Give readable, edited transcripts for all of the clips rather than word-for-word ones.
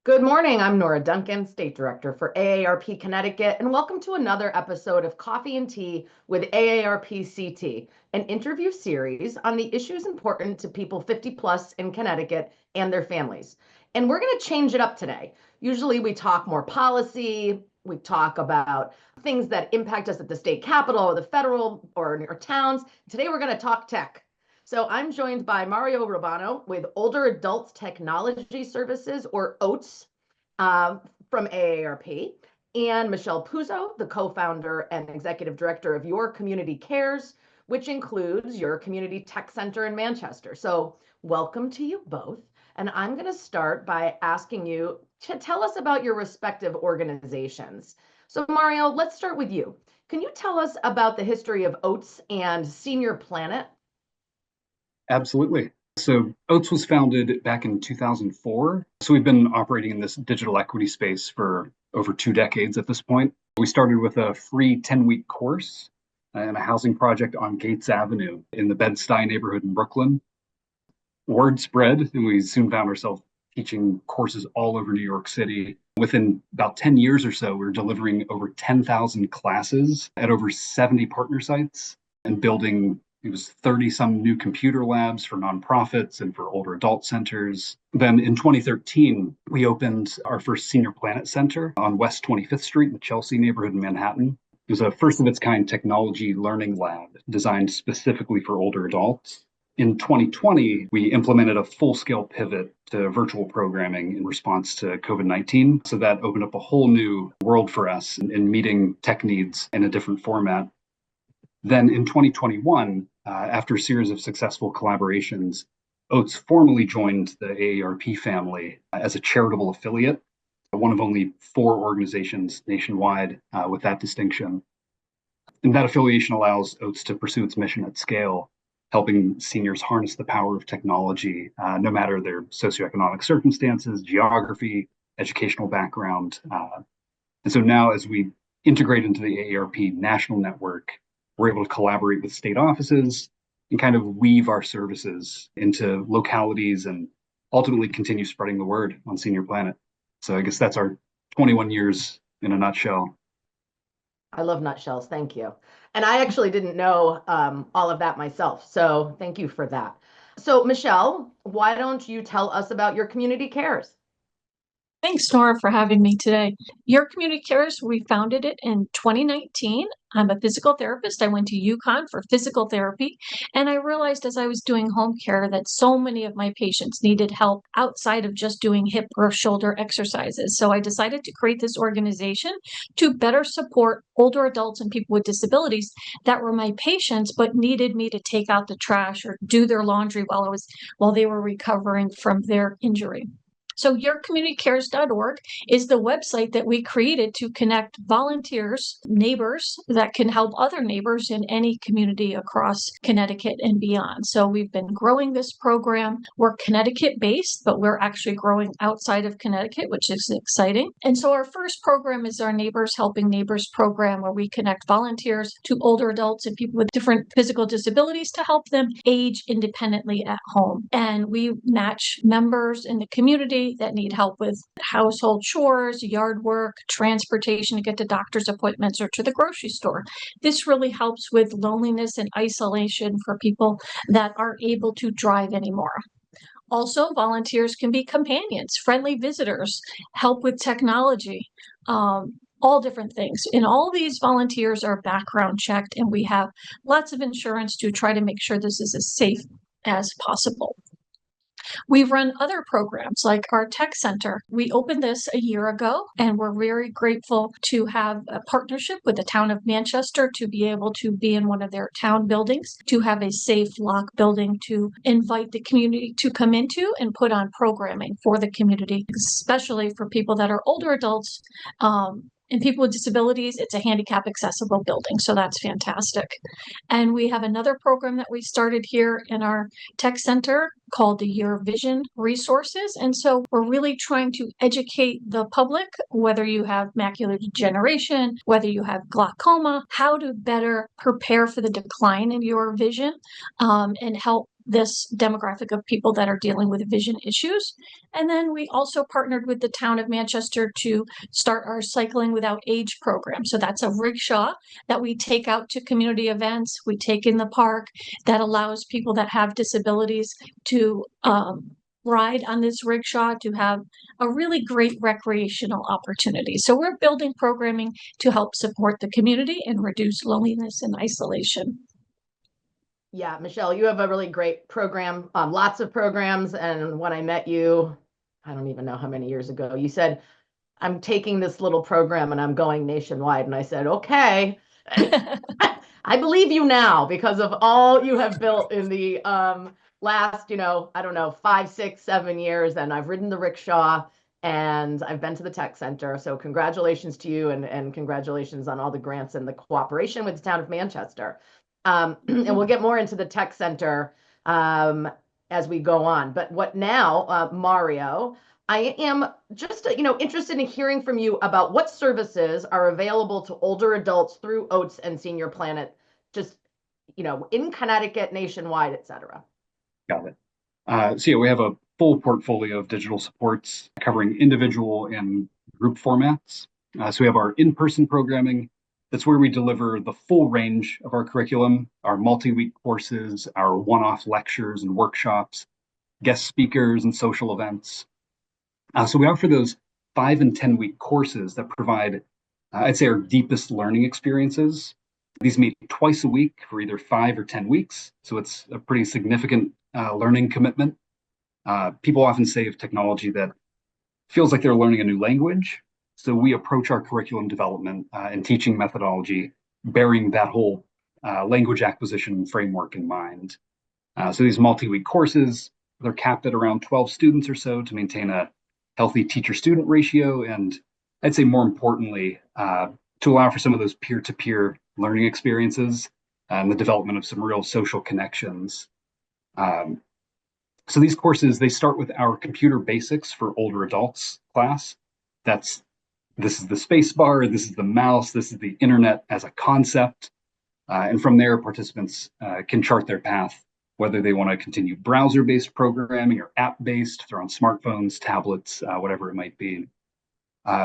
Good morning. I'm Nora Duncan, State Director for AARP Connecticut, and welcome to another episode of Coffee and Tea with AARP CT, an interview series on the issues important to people 50 plus in Connecticut and their families. And we're going to change it up today. Usually we talk more policy, we talk about things that impact us at the state capitol or the federal or in our towns. Today we're going to talk tech. So I'm joined by Mario Rubano with Older Adults Technology Services, or OATS, from AARP, and Michelle Puzzo, the co-founder and executive director of Your Community Cares, which includes your Community Tech Center in Manchester. So welcome to you both. And I'm going to start by asking you to tell us about your respective organizations. So Mario, let's start with you. Can you tell us about the history of OATS and Senior Planet? Absolutely. So OATS was founded back in 2004. So we've been operating in this digital equity space for over 2 decades at this point. We started with a free 10-week course and a housing project on Gates Avenue in the Bed-Stuy neighborhood in Brooklyn. Word spread, and we soon found ourselves teaching courses all over New York City. Within about 10 years or so, we were delivering over 10,000 classes at over 70 partner sites and building 30-some new computer labs for nonprofits and for older adult centers. Then in 2013, we opened our first Senior Planet Center on West 25th Street in the Chelsea neighborhood in Manhattan. It was a first of its kind technology learning lab designed specifically for older adults. In 2020, we implemented a full-scale pivot to virtual programming in response to COVID-19. So that opened up a whole new world for us in meeting tech needs in a different format. Then in 2021, after a series of successful collaborations, OATS formally joined the AARP family as a charitable affiliate, one of only 4 organizations nationwide with that distinction. And that affiliation allows OATS to pursue its mission at scale, helping seniors harness the power of technology, no matter their socioeconomic circumstances, geography, educational background. And so now as we integrate into the AARP national network, we're able to collaborate with state offices and kind of weave our services into localities and ultimately continue spreading the word on Senior Planet. So I guess that's our 21 years in a nutshell. I love nutshells. Thank you. And I actually didn't know all of that myself. So thank you for that. So Michelle, why don't you tell us about Your Community Cares? Thanks, Nora, for having me today. Your Community Cares, we founded it in 2019. I'm a physical therapist. I went to UConn for physical therapy, and I realized as I was doing home care that so many of my patients needed help outside of just doing hip or shoulder exercises. So I decided to create this organization to better support older adults and people with disabilities that were my patients, but needed me to take out the trash or do their laundry while they were recovering from their injury. So yourcommunitycares.org is the website that we created to connect volunteers, neighbors that can help other neighbors in any community across Connecticut and beyond. So we've been growing this program. We're Connecticut-based, but we're actually growing outside of Connecticut, which is exciting. And so our first program is our Neighbors Helping Neighbors program, where we connect volunteers to older adults and people with different physical disabilities to help them age independently at home. And we match members in the community that need help with household chores, yard work, transportation to get to doctor's appointments or to the grocery store. This really helps with loneliness and isolation for people that aren't able to drive anymore. Also, volunteers can be companions, friendly visitors, help with technology, all different things. And all these volunteers are background checked, and we have lots of insurance to try to make sure this is as safe as possible. We run other programs like our tech center. We opened this a year ago, and we're very grateful to have a partnership with the town of Manchester to be able to be in one of their town buildings, to have a safe lock building to invite the community to come into and put on programming for the community, especially for people that are older adults, and people with disabilities. It's a handicap accessible building, so that's fantastic. And we have another program that we started here in our tech center called the Your Vision Resources. And so we're really trying to educate the public, whether you have macular degeneration, whether you have glaucoma, how to better prepare for the decline in your vision, and help this demographic of people that are dealing with vision issues. And then we also partnered with the town of Manchester to start our Cycling Without Age program. So that's a rickshaw that we take out to community events, we take in the park, that allows people that have disabilities to ride on this rickshaw, to have a really great recreational opportunity. So we're building programming to help support the community and reduce loneliness and isolation. Yeah, Michelle, you have a really great program, lots of programs. And when I met you, I don't even know how many years ago, you said, I'm taking this little program and I'm going nationwide. And I said, okay, I believe you now because of all you have built in the last, I don't know, 5, 6, 7 years. And I've ridden the rickshaw and I've been to the tech center. So congratulations to you and congratulations on all the grants and the cooperation with the town of Manchester. And we'll get more into the tech center as we go on. But what now, Mario? I am just, interested in hearing from you about what services are available to older adults through OATS and Senior Planet, just, in Connecticut, nationwide, et cetera. Got it. So yeah, we have a full portfolio of digital supports covering individual and group formats. So we have our in-person programming. That's where we deliver the full range of our curriculum, our multi-week courses, our one-off lectures and workshops, guest speakers and social events. So we offer those 5 and 10-week courses that provide, I'd say, our deepest learning experiences. These meet twice a week for either 5 or 10 weeks. So it's a pretty significant learning commitment. People often say of technology that feels like they're learning a new language. So we approach our curriculum development and teaching methodology bearing that whole language acquisition framework in mind. So these multi-week courses, they're capped at around 12 students or so to maintain a healthy teacher-student ratio, and I'd say more importantly, to allow for some of those peer-to-peer learning experiences and the development of some real social connections. So these courses, they start with our computer basics for older adults class. This is the space bar, this is the mouse, this is the internet as a concept. And from there, participants can chart their path, whether they want to continue browser-based programming or app-based, if they're on smartphones, tablets, whatever it might be.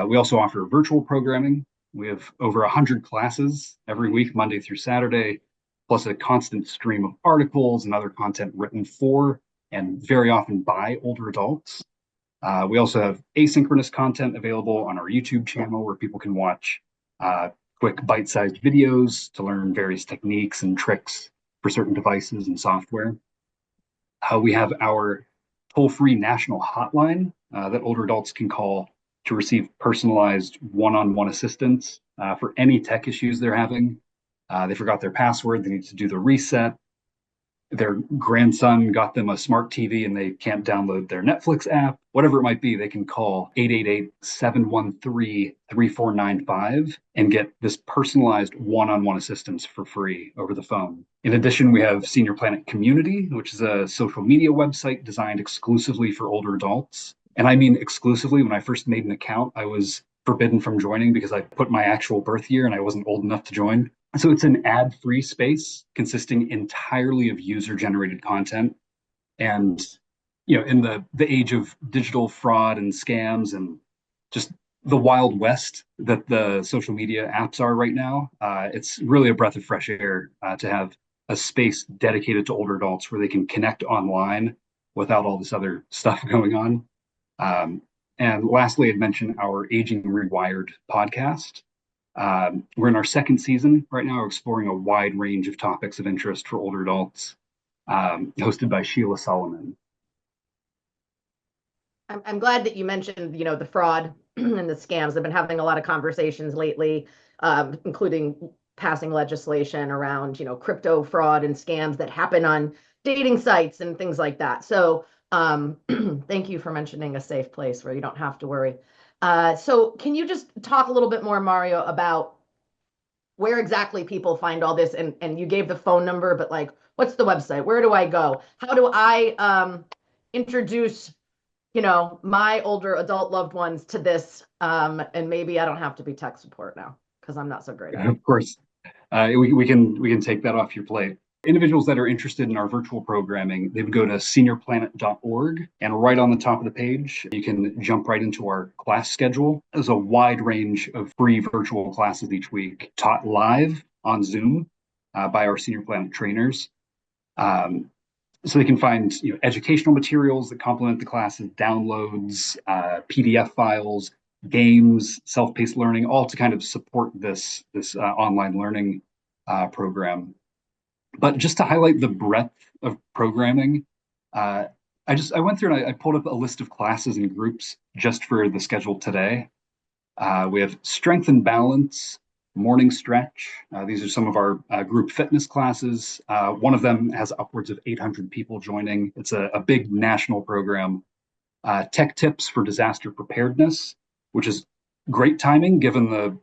We also offer virtual programming. We have over 100 classes every week, Monday through Saturday, plus a constant stream of articles and other content written for and very often by older adults. We also have asynchronous content available on our YouTube channel where people can watch quick bite-sized videos to learn various techniques and tricks for certain devices and software. We have our toll-free national hotline that older adults can call to receive personalized one-on-one assistance for any tech issues they're having. They forgot their password, they need to do the reset. Their grandson got them a smart TV and they can't download their Netflix app, whatever it might be, they can call 888-713-3495 and get this personalized one-on-one assistance for free over the phone. In addition, we have Senior Planet Community, which is a social media website designed exclusively for older adults. And I mean exclusively. When I first made an account, I was forbidden from joining because I put my actual birth year and I wasn't old enough to join. So it's an ad-free space consisting entirely of user-generated content. And, in the age of digital fraud and scams and just the wild west that the social media apps are right now, it's really a breath of fresh air to have a space dedicated to older adults where they can connect online without all this other stuff going on. And lastly, I'd mention our Aging Rewired podcast. We're in our 2nd season right now. We're exploring a wide range of topics of interest for older adults, hosted by Sheila Solomon. I'm glad that you mentioned, the fraud and the scams. I've been having a lot of conversations lately, including passing legislation around, crypto fraud and scams that happen on dating sites and things like that. So thank you for mentioning a safe place where you don't have to worry. So can you just talk a little bit more, Mario, about where exactly people find all this? And you gave the phone number, but what's the website? Where do I go? How do I introduce, my older adult loved ones to this? And maybe I don't have to be tech support now because I'm not so great. Of course, we can take that off your plate. Individuals that are interested in our virtual programming, they would go to seniorplanet.org, and right on the top of the page, you can jump right into our class schedule. There's a wide range of free virtual classes each week, taught live on Zoom by our Senior Planet trainers. So they can find educational materials that complement the classes, downloads, PDF files, games, self-paced learning, all to kind of support this online learning program. But just to highlight the breadth of programming, I went through and I pulled up a list of classes and groups just for the schedule today. We have strength and balance, morning stretch. These are some of our group fitness classes. One of them has upwards of 800 people joining. It's a big national program. Tech tips for disaster preparedness, which is great timing given the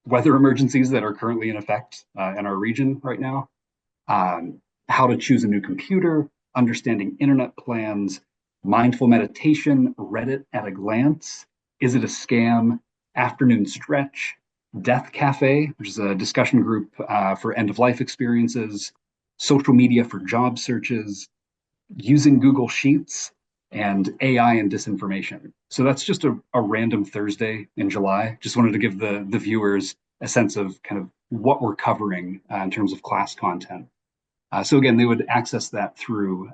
weather emergencies that are currently in effect in our region right now. How to choose a new computer, understanding internet plans, mindful meditation, Reddit at a glance, is it a scam, afternoon stretch, Death Cafe, which is a discussion group for end-of-life experiences, social media for job searches, using Google Sheets, and AI and disinformation. So that's just a random Thursday in July. Just wanted to give the viewers a sense of kind of what we're covering in terms of class content. So again, they would access that through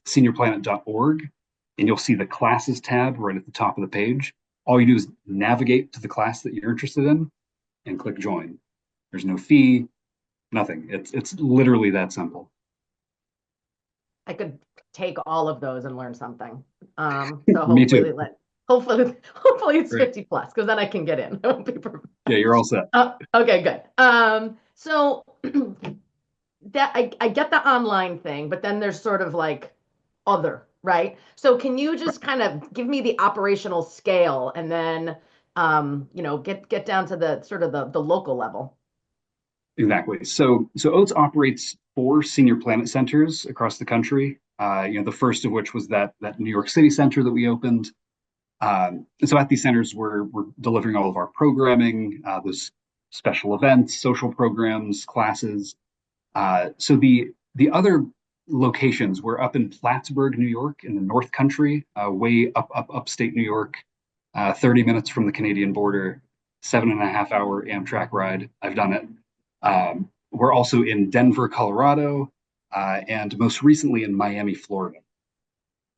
seniorplanet.org, and you'll see the classes tab right at the top of the page. All you do is navigate to the class that you're interested in and click join. There's no fee, nothing. It's literally that simple. I could take all of those and learn something. So Me too. hopefully it's Great. 50 plus, because then I can get in. Yeah, you're all set. Okay, good. So that I get the online thing, but then there's sort of like other, right? So can you just kind of give me the operational scale and then get down to the sort of the local level? Exactly. So OATS operates 4 Senior Planet centers across the country. The first of which was that New York City center that we opened. And so at these centers, we're delivering all of our programming, those special events, social programs, classes. So the other locations were up in Plattsburgh, New York, in the North Country, way upstate New York, 30 minutes from the Canadian border, 7.5-hour Amtrak ride. I've done it. We're also in Denver, Colorado, and most recently in Miami, Florida.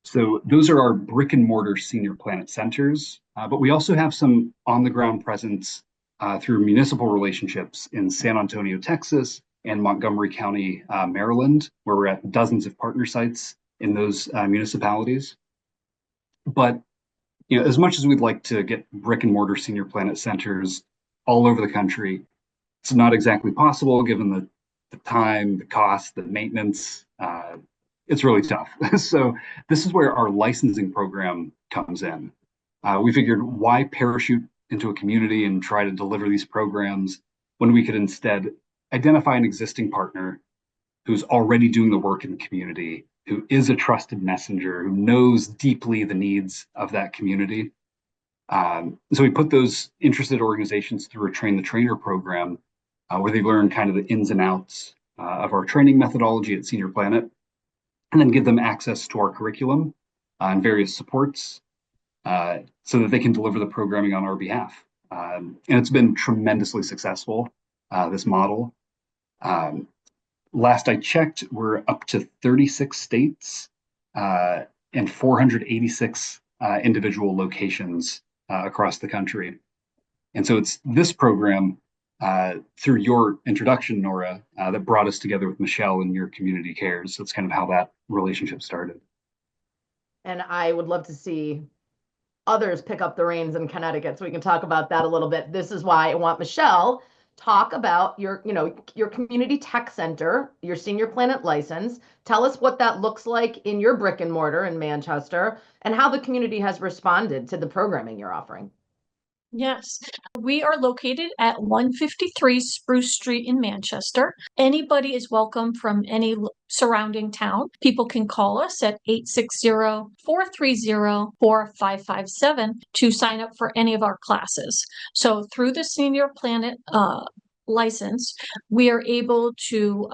So those are our brick and mortar Senior Planet centers, but we also have some on-the-ground presence through municipal relationships in San Antonio, Texas, and Montgomery County, Maryland, where we're at dozens of partner sites in those municipalities. But as much as we'd like to get brick and mortar Senior Planet centers all over the country, it's not exactly possible given the time, the cost, the maintenance. It's really tough. So this is where our licensing program comes in. We figured, why parachute into a community and try to deliver these programs when we could instead identify an existing partner who's already doing the work in the community, who is a trusted messenger, who knows deeply the needs of that community. So we put those interested organizations through a train the trainer program where they learn kind of the ins and outs of our training methodology at Senior Planet, and then give them access to our curriculum and various supports so that they can deliver the programming on our behalf. And it's been tremendously successful, this model. Last I checked, we're up to 36 states and 486 individual locations across the country. And so it's this program, through your introduction, Nora, that brought us together with Michelle and your community cares. So it's kind of how that relationship started. And I would love to see others pick up the reins in Connecticut, so we can talk about that a little bit. This is why I want Michelle talk about your community tech center, your Senior Planet license. Tell us what that looks like in your brick and mortar in Manchester, and how the community has responded to the programming you're offering. Yes, we are located at 153 Spruce Street in Manchester. Anybody is welcome from any surrounding town. People can call us at 860-430-4557 to sign up for any of our classes. So through the Senior Planet license, we are able to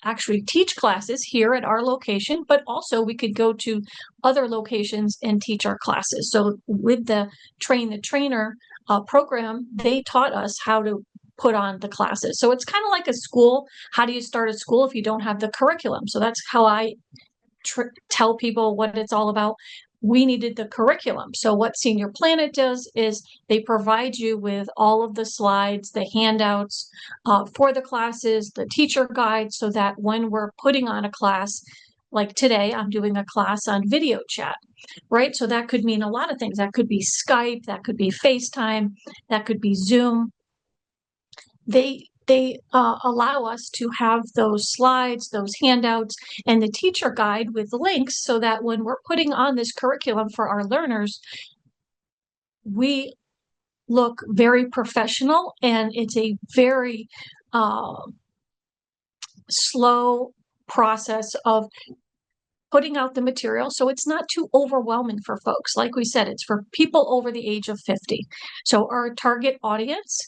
actually teach classes here at our location, but also we could go to other locations and teach our classes. So with the Train the Trainer program, they taught us how to put on the classes. So it's kind of like a school. How do you start a school if you don't have the curriculum? So that's how I tell people what it's all about. We needed the curriculum. So what Senior Planet does is they provide you with all of the slides, the handouts for the classes, the teacher guide, so that when we're putting on a class, like today, I'm doing a class on video chat, right? So that could mean a lot of things. That could be Skype, that could be FaceTime, that could be Zoom. They allow us to have those slides, those handouts, and the teacher guide with links so that when we're putting on this curriculum for our learners, we look very professional, and it's a very slow process of putting out the material. So it's not too overwhelming for folks. Like we said, it's for people over the age of 50. So our target audience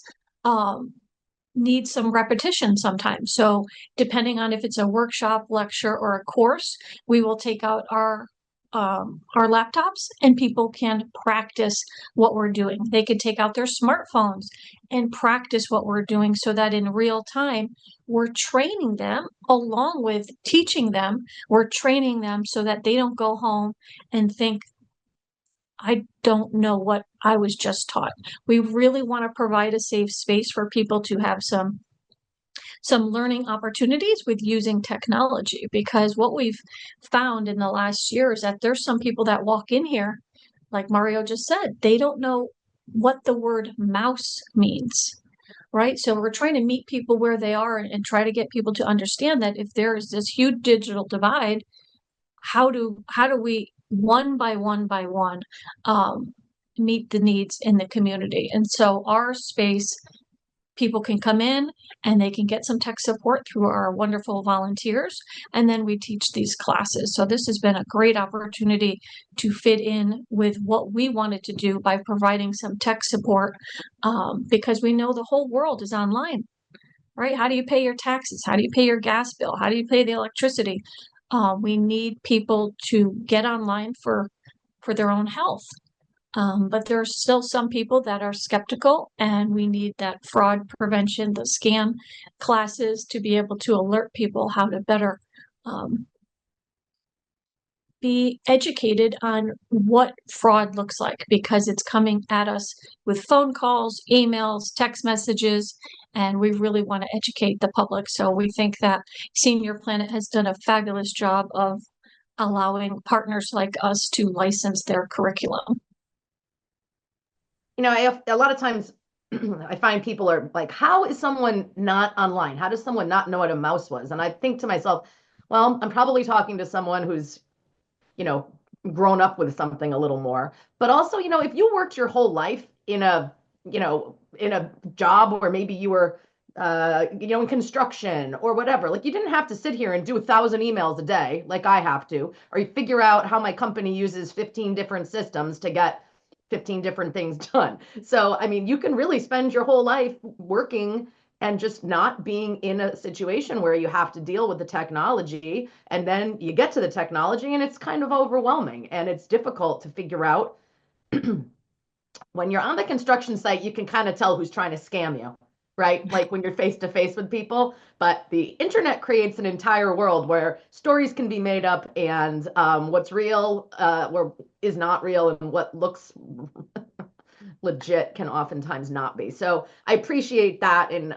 need some repetition sometimes. So depending on if it's a workshop, lecture, or a course, we will take out our laptops and people can practice what we're doing. They could take out their smartphones and practice what we're doing so that in real time, we're training them along with teaching them. We're training them so that they don't go home and think, I don't know what I was just taught. We really want to provide a safe space for people to have some learning opportunities with using technology, because what we've found in the last year is that there's some people that walk in here, like Mario just said, they don't know what the word mouse means, right? So we're trying to meet people where they are and try to get people to understand that if there is this huge digital divide, how do we one by one meet the needs in the community? And so our space, people can come in and they can get some tech support through our wonderful volunteers, and then we teach these classes. So this has been a great opportunity to fit in with what we wanted to do by providing some tech support, because we know the whole world is online, right? How do you pay your taxes? How do you pay your gas bill? How do you pay the electricity? We need people to get online for their own health. But there are still some people that are skeptical, and we need that fraud prevention, the scam classes, to be able to alert people how to better be educated on what fraud looks like, because it's coming at us with phone calls, emails, text messages, and we really want to educate the public. So we think that Senior Planet has done a fabulous job of allowing partners like us to license their curriculum. You know, a lot of times I find people are like, how is someone not online? How does someone not know what a mouse was? And I think to myself, well, I'm probably talking to someone who's, you know, grown up with something a little more. But also, you know, if you worked your whole life in a, you know, in a job where maybe you were, you know, in construction or whatever, like you didn't have to sit here and do 1,000 emails a day like I have to, or you figure out how my company uses 15 different systems to get 15 different things done. So, I mean, you can really spend your whole life working and just not being in a situation where you have to deal with the technology. And then you get to the technology and it's kind of overwhelming and it's difficult to figure out. When you're on the construction site, you can kind of tell who's trying to scam you, right? Like when you're face to face with people. But the internet creates an entire world where stories can be made up, and what's real is not real, and what looks legit can oftentimes not be. So I appreciate that. And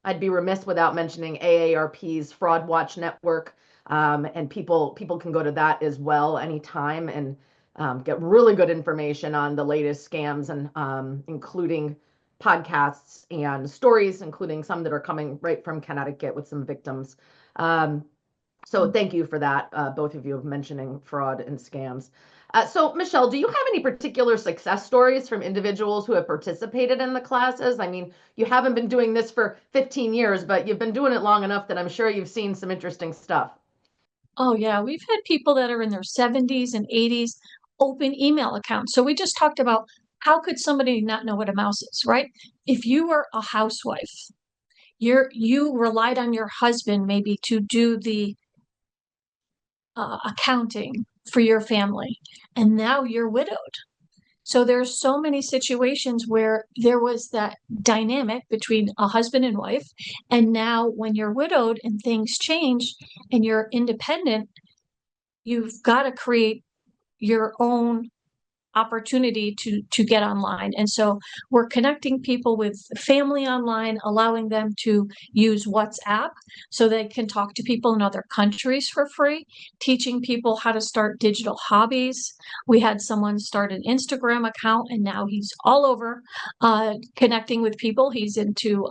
I'd be remiss without mentioning AARP's Fraud Watch Network. And people can go to that as well anytime and get really good information on the latest scams, and including podcasts and stories, including some that are coming right from Connecticut with some victims. So thank you for that, both of you, of mentioning fraud and scams. So Michelle, do you have any particular success stories from individuals who have participated in the classes? I mean, you haven't been doing this for 15 years, but you've been doing it long enough that I'm sure you've seen some interesting stuff. Oh yeah, we've had people that are in their 70s and 80s open email accounts. So we just talked about how could somebody not know what a mouse is, right? If you were a housewife, you relied on your husband maybe to do the accounting for your family, and now you're widowed. So there's so many situations where there was that dynamic between a husband and wife, and now when you're widowed and things change and you're independent, you've got to create your own opportunity to get online. And so we're connecting people with family online, allowing them to use WhatsApp so they can talk to people in other countries for free, teaching people how to start digital hobbies. We had someone start an Instagram account, and now he's all over connecting with people. He's into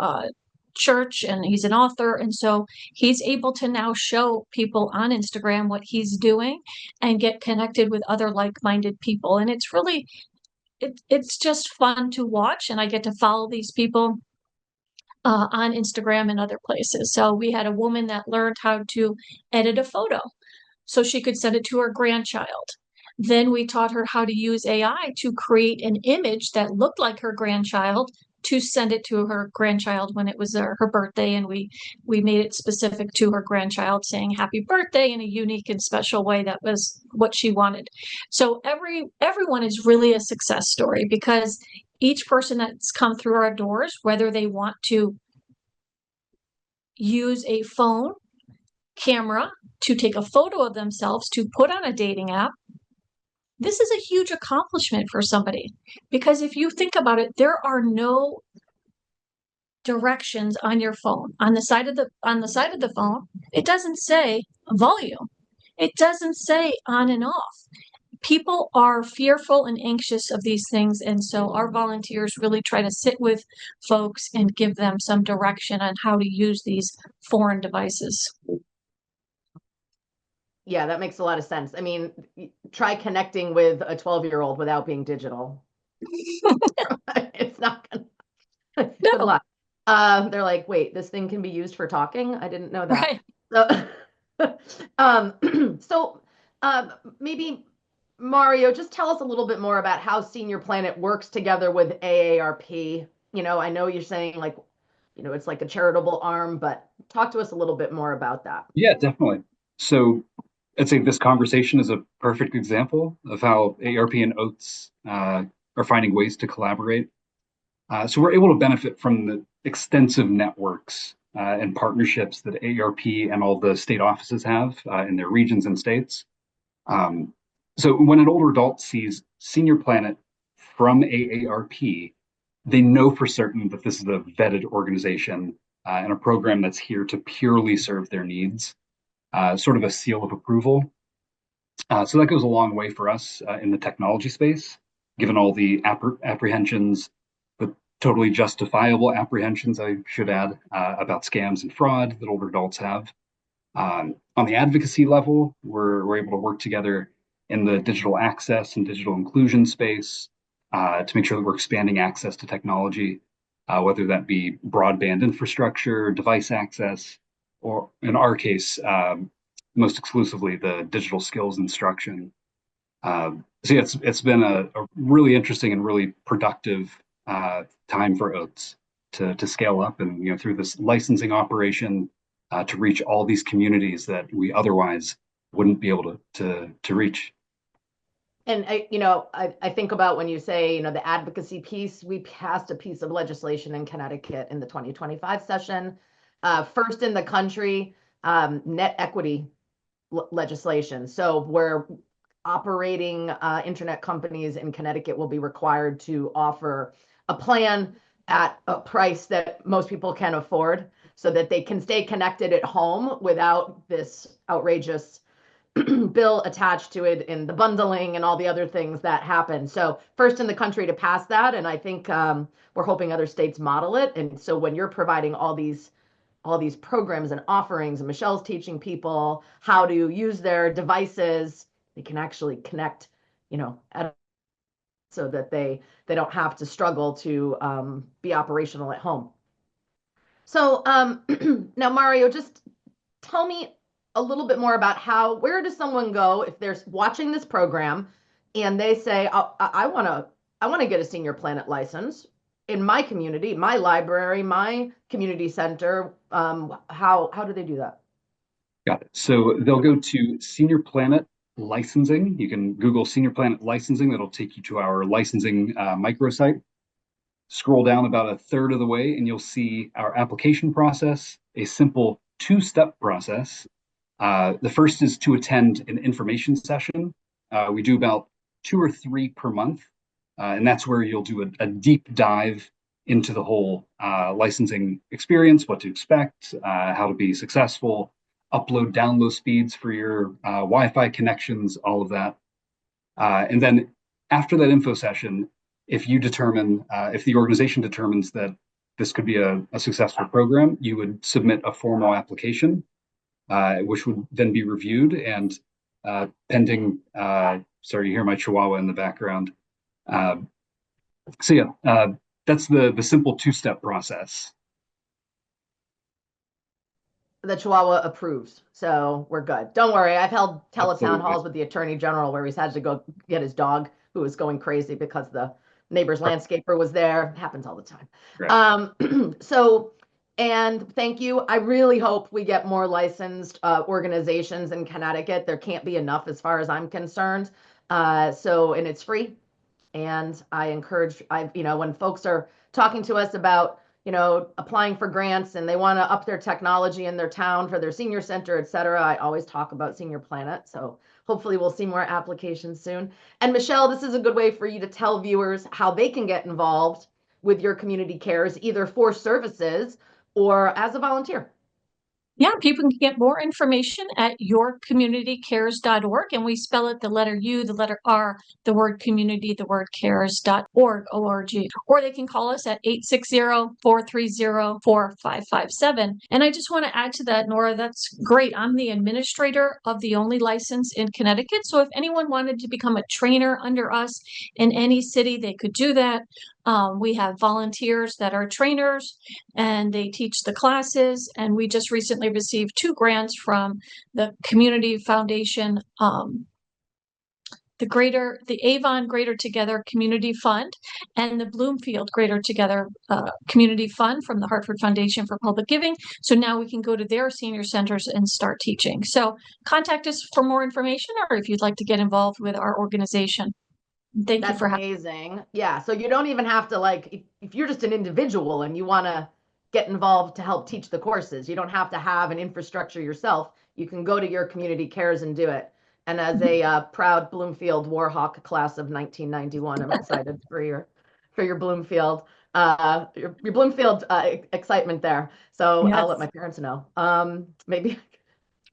church and he's an author, and so he's able to now show people on Instagram what he's doing and get connected with other like-minded people. And it's really it's just fun to watch, and I get to follow these people on Instagram and other places. So we had a woman that learned how to edit a photo so she could send it to her grandchild. Then we taught her how to use AI to create an image that looked like her grandchild to send it to her grandchild when it was her birthday, and we made it specific to her grandchild, saying happy birthday in a unique and special way that was what she wanted. So everyone is really a success story, because each person that's come through our doors, whether they want to use a phone camera to take a photo of themselves to put on a dating app, this is a huge accomplishment for somebody. Because if you think about it, there are no directions on your phone. On the side of the phone, it doesn't say volume. It doesn't say on and off. People are fearful and anxious of these things, and so our volunteers really try to sit with folks and give them some direction on how to use these foreign devices. Yeah, that makes a lot of sense. I mean, try connecting with a 12-year-old without being digital. It's not gonna. Good luck. They're like, wait, this thing can be used for talking? I didn't know that. Right. So, maybe Mario, just tell us a little bit more about how Senior Planet works together with AARP. I know you're saying like, it's like a charitable arm, but talk to us a little bit more about that. Yeah, definitely. So I'd say this conversation is a perfect example of how AARP and OATS are finding ways to collaborate. So we're able to benefit from the extensive networks and partnerships that AARP and all the state offices have in their regions and states. So when an older adult sees Senior Planet from AARP, they know for certain that this is a vetted organization and a program that's here to purely serve their needs, sort of a seal of approval. So that goes a long way for us in the technology space, given all the apprehensions, the totally justifiable apprehensions, I should add, about scams and fraud that older adults have. On the advocacy level, we're able to work together in the digital access and digital inclusion space to make sure that we're expanding access to technology, whether that be broadband infrastructure, device access, or in our case, most exclusively the digital skills instruction. So yeah, it's been a really interesting and really productive time for OATS to scale up and through this licensing operation to reach all these communities that we otherwise wouldn't be able to reach. And I think about when you say, the advocacy piece, we passed a piece of legislation in Connecticut in the 2025 session, first in the country, net equity legislation. So where operating internet companies in Connecticut will be required to offer a plan at a price that most people can afford so that they can stay connected at home without this outrageous bill attached to it and the bundling and all the other things that happen. So first in the country to pass that, and I think we're hoping other states model it. And so when you're providing all these programs and offerings, and Michelle's teaching people how to use their devices, they can actually connect, so that they don't have to struggle to be operational at home. So now, Mario, just tell me a little bit more about where does someone go if they're watching this program and they say, oh, I want to get a Senior Planet license. in my community, my library, my community center, how do they do that? Got it. So they'll go to Senior Planet Licensing. You can Google Senior Planet Licensing. That'll take you to our licensing microsite. Scroll down about a third of the way, and you'll see our application process, a simple two-step process. The first is to attend an information session. We do about 2 or 3 per month, and that's where you'll do a deep dive into the whole licensing experience, what to expect, how to be successful, upload, download speeds for your Wi-Fi connections, all of that. And then after that info session, if the organization determines that this could be a successful program, you would submit a formal application, which would then be reviewed and pending, sorry, you hear my Chihuahua in the background. So yeah, that's the simple two-step process. The Chihuahua approves, so we're good. Don't worry. I've held teletown Absolutely. halls with the Attorney General where he's had to go get his dog who was going crazy because the neighbor's landscaper was there. It happens all the time. Right. And thank you. I really hope we get more licensed organizations in Connecticut. There can't be enough as far as I'm concerned. And it's free. And I encourage, when folks are talking to us about, applying for grants and they want to up their technology in their town for their senior center, et cetera, I always talk about Senior Planet. So hopefully we'll see more applications soon. And Michelle, this is a good way for you to tell viewers how they can get involved with your community cares, either for services or as a volunteer. Yeah, people can get more information at yourcommunitycares.org, and we spell it the letter U, the letter R, the word community, the word cares.org, O-R-G. Or they can call us at 860-430-4557. And I just want to add to that, Nora, that's great. I'm the administrator of the only license in Connecticut. So if anyone wanted to become a trainer under us in any city, they could do that. We have volunteers that are trainers and they teach the classes. And we just recently received 2 grants from the Community Foundation, the Avon Greater Together Community Fund and the Bloomfield Greater Together Community Fund from the Hartford Foundation for Public Giving. So now we can go to their senior centers and start teaching. So contact us for more information or if you'd like to get involved with our organization. Thank you for amazing. Yeah. So you don't even have to if you're just an individual and you want to get involved to help teach the courses, you don't have to have an infrastructure yourself. You can go to your community cares and do it. And as a proud Bloomfield Warhawk class of 1991, I'm excited for your Bloomfield, your Bloomfield excitement there. So yes. I'll let my parents know. Maybe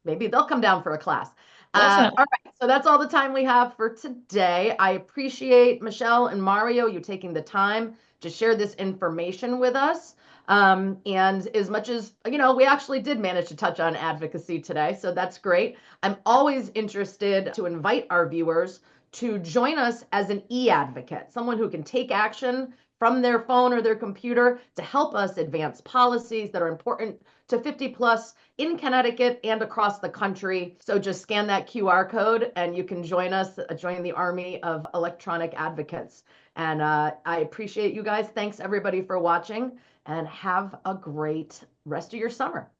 they'll come down for a class. All right, so that's all the time we have for today. I appreciate Michelle and Mario, you taking the time to share this information with us. And as much as, we actually did manage to touch on advocacy today, so that's great. I'm always interested to invite our viewers to join us as an e-advocate, someone who can take action from their phone or their computer to help us advance policies that are important to 50 plus in Connecticut and across the country. So just scan that QR code and you can join us, join the army of electronic advocates. And I appreciate you guys. Thanks everybody for watching and have a great rest of your summer.